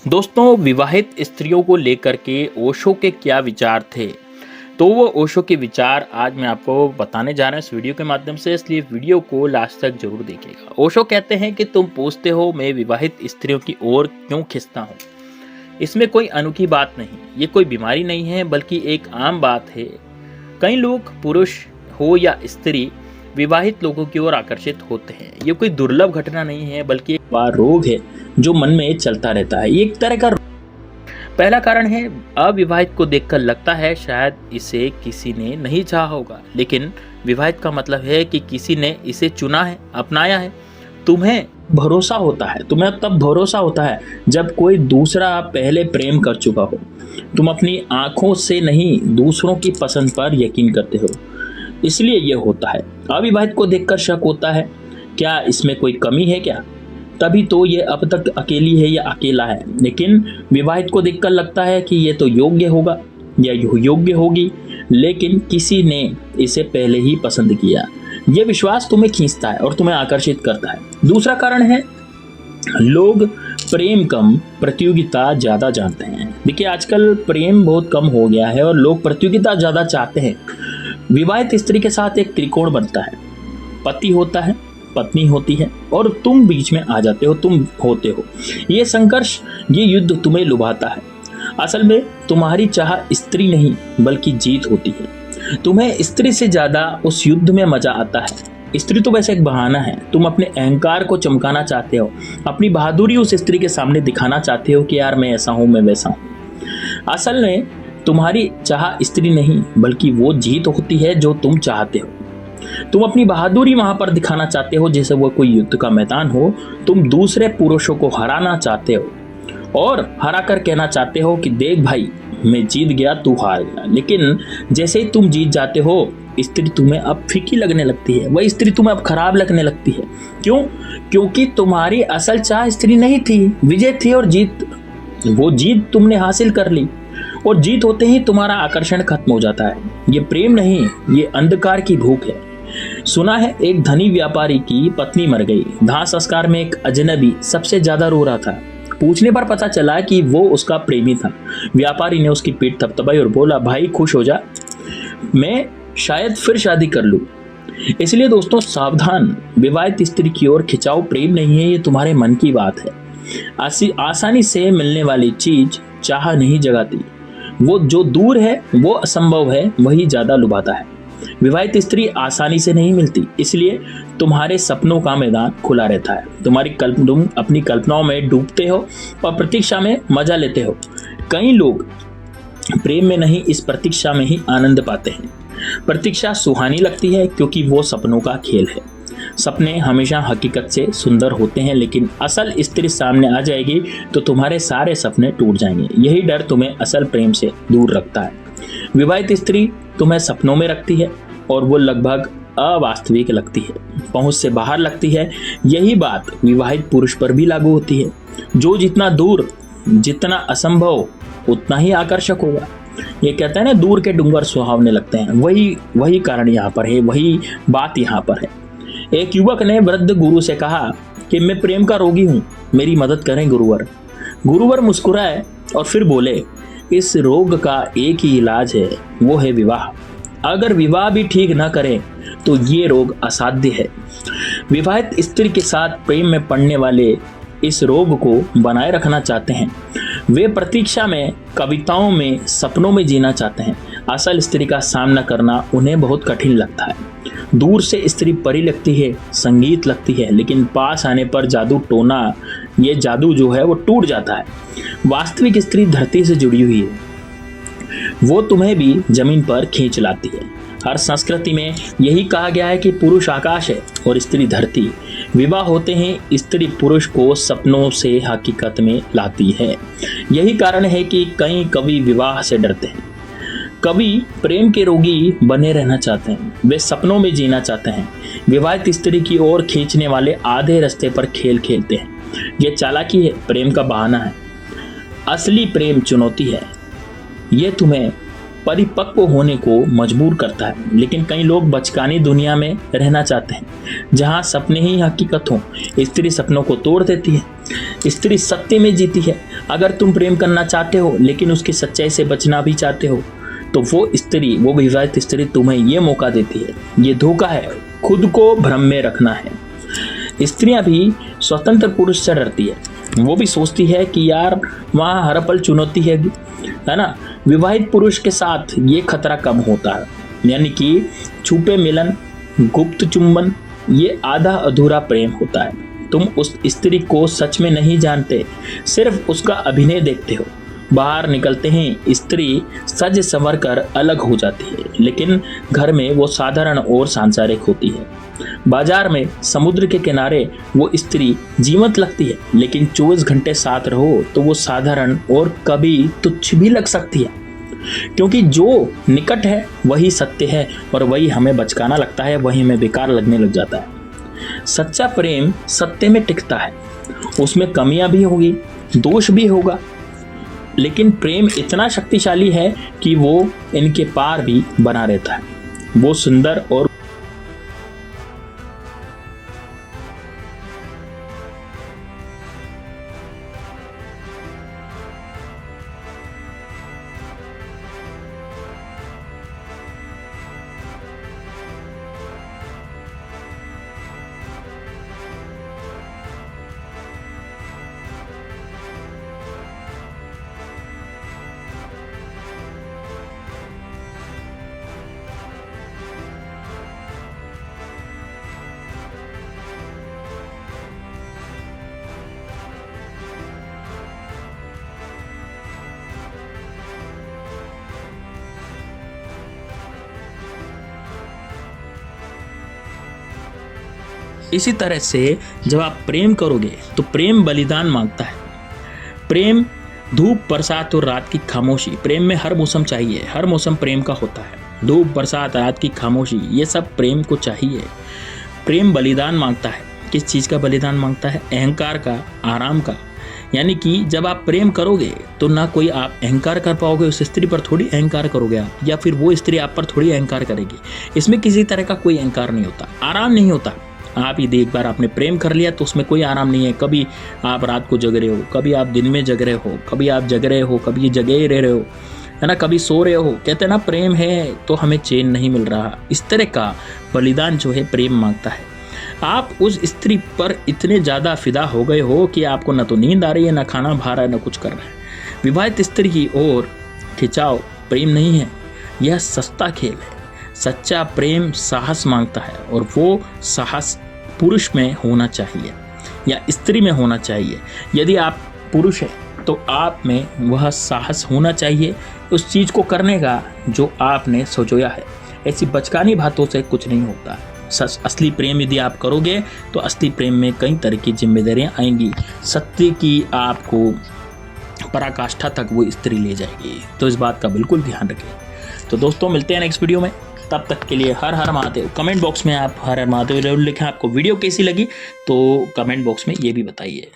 दोस्तों, विवाहित स्त्रियों को लेकर के ओशो के क्या विचार थे? तो वो ओशो के विचार आज मैं आपको बताने जा रहा हूँ इस वीडियो के माध्यम से, इसलिए वीडियो को लास्ट तक जरूर देखिएगा। ओशो कहते हैं कि तुम पूछते हो मैं विवाहित स्त्रियों की ओर क्यों खिंचता हूँ। इसमें कोई अनोखी बात नहीं, ये कोई बीमारी नहीं है, बल्कि एक आम बात है। कई लोग, पुरुष हो या स्त्री, विवाहित लोगों की ओर आकर्षित होते हैं। ये कोई दुर्लभ घटना नहीं है, बल्कि एक रोग है जो मन में चलता रहता है। ये एक तरह का पहला कारण है, अविवाहित को देखकर लगता है शायद इसे किसी ने नहीं चाहा होगा, लेकिन विवाहित का मतलब है कि किसी ने इसे चुना है, अपनाया है। तुम्हें भरोसा होता है, तुम्हें तब भरोसा होता है जब कोई दूसरा पहले प्रेम कर चुका हो। तुम अपनी आंखों से नहीं, दूसरों की पसंद पर यकीन करते हो, इसलिए यह होता है। अविवाहित को देखकर शक होता है, क्या इसमें कोई कमी है क्या? तभी तो ये अब तक अकेली है या अकेला है। लेकिन विवाहित को देखकर लगता है कि ये तो योग्य होगा या योग्य होगी, लेकिन किसी ने इसे पहले ही पसंद किया। ये विश्वास तुम्हें खींचता है और तुम्हें आकर्षित करता है। दूसरा कारण है, लोग प्रेम कम, प्रतियोगिता ज्यादा जानते हैं। देखिए, आजकल प्रेम बहुत कम हो गया है और लोग प्रतियोगिता ज्यादा चाहते हैं। विवाहित स्त्री के साथ एक त्रिकोण बनता है, पति होता है, पत्नी होती है और तुम बीच में आ जाते हो, तुम होते हो। ये संघर्ष, ये युद्ध तुम्हें लुभाता है। असल में तुम्हारी चाह स्त्री नहीं बल्कि जीत होती है। तुम्हें स्त्री से ज्यादा उस युद्ध में मजा आता है। स्त्री तो वैसे एक बहाना है। तुम अपने अहंकार को चमकाना चाहते हो, अपनी बहादुरी उस स्त्री के सामने दिखाना चाहते हो कि यार मैं ऐसा हूं, मैं वैसा हूं। असल में तुम्हारी चाह स्त्री नहीं बल्कि वो जीत होती है जो तुम चाहते हो। तुम अपनी बहादुरी वहां पर दिखाना चाहते हो जैसे वो कोई युद्ध का मैदान हो। तुम दूसरे पुरुषों को हराना चाहते हो और हरा कर कहना चाहते हो कि देख भाई, मैं जीत गया, तू हार गया। लेकिन जैसे ही तुम जीत जाते हो, स्त्री तुम्हें अब फीकी लगने लगती है, वह स्त्री तुम्हें अब खराब लगने लगती है। क्यों? क्योंकि तुम्हारी असल चाह स्त्री नहीं थी, विजय थी, और वो जीत तुमने हासिल कर ली। और जीत होते ही तुम्हारा आकर्षण खत्म हो जाता है। ये प्रेम नहीं, ये अंधकार की भूख है। सुना है, एक धनी व्यापारी की पत्नी मर गई। दाह संस्कार में एक अजनबी सबसे ज्यादा रो रहा था। पूछने पर पता चला कि वो उसका प्रेमी था। व्यापारी ने उसकी पीठ थपथपाई और बोला, भाई खुश हो जा, मैं शायद फिर शादी कर लूं। इसलिए दोस्तों सावधान, विवाहित स्त्री की ओर खिंचाव प्रेम नहीं है, ये तुम्हारे मन की बात है। आसानी से मिलने वाली चीज चाह नहीं जगाती। वो जो दूर है, वो असंभव है, वही ज्यादा लुभाता है। विवाहित स्त्री आसानी से नहीं मिलती, इसलिए तुम्हारे सपनों का मैदान खुला रहता है। तुम अपनी कल्पनाओं में डूबते हो और प्रतीक्षा में मजा लेते हो। कई लोग प्रेम में नहीं, इस प्रतीक्षा में ही आनंद पाते हैं। प्रतीक्षा सुहानी लगती है क्योंकि वो सपनों का खेल है। सपने हमेशा हकीकत से सुंदर होते हैं, लेकिन असल स्त्री सामने आ जाएगी तो तुम्हारे सारे सपने टूट जाएंगे। यही डर तुम्हें असल प्रेम से दूर रखता है। विवाहित स्त्री तुम्हें सपनों में रखती है और वो लगभग अवास्तविक लगती है, पहुंच से बाहर लगती है। यही बात विवाहित पुरुष पर भी लागू होती है। जो जितना दूर, जितना असंभव, उतना ही आकर्षक होगा। ये कहते हैं ना, दूर के डूंगर सुहावने लगते हैं। वही कारण यहाँ पर है, वही बात यहाँ पर है। एक युवक ने वृद्ध गुरु से कहा कि मैं प्रेम का रोगी हूँ, मेरी मदद करें गुरुवर। गुरुवर मुस्कुराए और फिर बोले, इस रोग का एक ही इलाज है, वो है विवाह। अगर विवाह भी ठीक न करें तो ये रोग असाध्य है। विवाहित स्त्री के साथ प्रेम में पड़ने वाले इस रोग को बनाए रखना चाहते हैं। वे प्रतीक्षा में, कविताओं में, सपनों में जीना चाहते हैं। असल स्त्री का सामना करना उन्हें बहुत कठिन लगता है। दूर से स्त्री परी लगती है, संगीत लगती है, लेकिन पास आने पर जादू टोना, ये जादू जो है वो टूट जाता है। वास्तविक स्त्री धरती से जुड़ी हुई है, वो तुम्हें भी जमीन पर खींच लाती है। हर संस्कृति में यही कहा गया है कि पुरुष आकाश है और स्त्री धरती। विवाह होते हैं, स्त्री पुरुष को सपनों से हकीकत में लाती है। यही कारण है कि कई कवि विवाह से डरते हैं। कवि प्रेम के रोगी बने रहना चाहते हैं, वे सपनों में जीना चाहते हैं। विवाहित स्त्री की ओर खींचने वाले आधे रास्ते पर खेल खेलते हैं। ये चालाकी है, प्रेम का बहाना है। असली प्रेम चुनौती है, ये तुम्हें परिपक्व होने को मजबूर करता है। लेकिन कई लोग बचकानी दुनिया में रहना चाहते हैं, जहां सपने ही हकीकत हों। स्त्री सपनों को तोड़ देती है, स्त्री सत्य में जीती है। अगर तुम प्रेम करना चाहते हो लेकिन उसकी सच्चाई से बचना भी चाहते हो तो वो स्त्री, वो विवाहित स्त्री तुम्हें ये मौका देती है। ये धोखा है, खुद को भ्रम में रखना है। स्त्रियां भी स्वतंत्र पुरुष से डरती है। वो भी सोचती है कि यार वहाँ हर पल चुनौती है ना। विवाहित पुरुष के साथ ये खतरा कम होता है, यानी कि छुपे मिलन, गुप्त चुंबन, ये आधा अधूरा प्रेम होता है। तुम उस स्त्री को सच में नहीं जानते, सिर्फ उसका अभिनय देखते हो। बाहर निकलते ही स्त्री सज संवर कर अलग हो जाती है, लेकिन घर में वो साधारण और सांसारिक होती है। बाजार में, समुद्र के किनारे वो स्त्री जीवंत लगती है, लेकिन 24 घंटे साथ रहो तो वो साधारण और कभी तुच्छ भी लग सकती है, क्योंकि जो निकट है वही सत्य है और वही हमें बचकाना लगता है, वही हमें बेकार लगने लग जाता है। सच्चा प्रेम सत्य में टिकता है, उसमें कमियां भी होगी, दोष भी होगा, लेकिन प्रेम इतना शक्तिशाली है कि वो इनके पार भी बना रहता है। वो सुंदर और इसी तरह से जब आप प्रेम करोगे तो प्रेम बलिदान मांगता है। प्रेम धूप, बरसात और रात की खामोशी। प्रेम में हर मौसम चाहिए, हर मौसम प्रेम का होता है। धूप, बरसात, रात की खामोशी, ये सब प्रेम को चाहिए। प्रेम बलिदान मांगता है। किस चीज़ का बलिदान मांगता है? अहंकार का, आराम का। यानी कि जब आप प्रेम करोगे तो ना कोई आप अहंकार कर पाओगे, उस स्त्री पर थोड़ी अहंकार करोगे आप, या फिर वो स्त्री आप पर थोड़ी अहंकार करेगी। इसमें किसी तरह का कोई अहंकार नहीं होता, आराम नहीं होता। आप ही एक बार आपने प्रेम कर लिया तो उसमें कोई आराम नहीं है। कभी आप रात को जग रहे हो, कभी आप दिन में जग रहे हो, कभी आप जग रहे हो, कभी जगे ही रह रहे हो, है ना, कभी सो रहे हो। कहते हैं ना, प्रेम है तो हमें चैन नहीं मिल रहा। इस तरह का बलिदान जो है प्रेम मांगता है। आप उस स्त्री पर इतने ज़्यादा फिदा हो गए हो कि आपको न तो नींद आ रही है, न खाना भा रहा है, न कुछ कर रहा है। विवाहित स्त्री की ओर खिंचाव प्रेम नहीं है, यह सस्ता खेल है। सच्चा प्रेम साहस मांगता है और वो साहस पुरुष में होना चाहिए या स्त्री में होना चाहिए। यदि आप पुरुष हैं तो आप में वह साहस होना चाहिए उस चीज़ को करने का जो आपने सोचा है। ऐसी बचकानी बातों से कुछ नहीं होता। असली प्रेम यदि आप करोगे तो असली प्रेम में कई तरह की जिम्मेदारियां आएंगी। सत्य की आपको पराकाष्ठा तक वो स्त्री ले जाएगी, तो इस बात का बिल्कुल ध्यान रखें। तो दोस्तों, मिलते हैं नेक्स्ट वीडियो में। तब तक के लिए हर हर महादेव। कमेंट बॉक्स में आप हर हर महादेव जरूर लिखें। आपको वीडियो कैसी लगी तो कमेंट बॉक्स में ये भी बताइए।